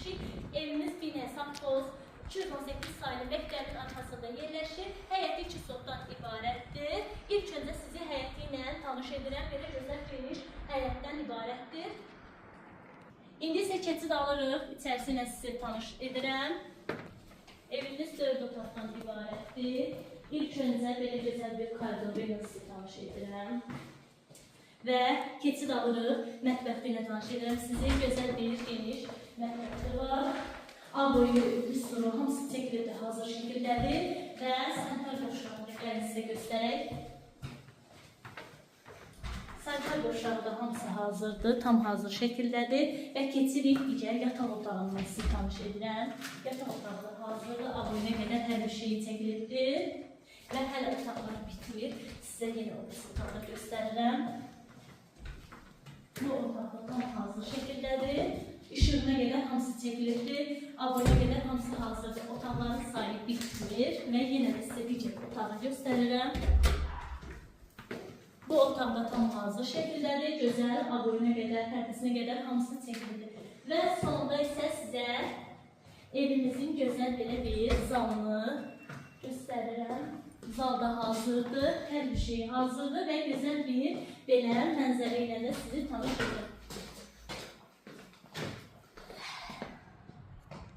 etmişik. Evimiz Bine Safxoz 218 sayılı məktəbin arxasında yerləşir. Həyəti 2 sotdan ibarətdir. İlk öncə sizi həyəti ilə tanış edirəm. Belə gözəl geniş həyətdən ibarətdir. İndi isə keçid alırıq. İçərisi ilə sizi tanış edirəm. Evimiz 4 otaqdan ibarətdir. İlk öncə belə gözəl bir koridor ilə sizi tanış edirəm. Və keçid alırıq. Mətbəxdə ilə tanış edirəm. Sizi gözəl bir geniş mətbəxdə var. Aboyu, üsturu, hamısı çəkilib hazır şəkildədir. Və sanitar boşluğunu gəlin sizə göstərək. Sanitar boşluğu da hamısı hazırdır, tam hazır şəkildədir. Və keçirik digər yataq otağını sizi tanış edirəm. Yataq otağı da hazırdır, aboyuna qədər hər bir şeyi çəkilibdir. Və hələ otaqlar bitmir. Sizə yenə o otaqda göstərirəm. Bu otaq da tam hazır şəkildədir. İşığına qədər hamısı çəkilibdir. Aboyuna qədər hamısı hazırdır. Otaqların sayı bitmir. Və yenə də sizə digər otağı göstərirəm. Bu otaq da tam hazır şəkildədir. Gözəl, aboyuna qədər, pərdəsinə qədər hamısı çəkilibdir. Və sonunda isə sizə evimizin gözəl belə bir zalını göstərirəm. Zal da hazırdır, hər bir şey hazırdır və gözəl bir belə mənzərə ilə də sizi tanış edirəm.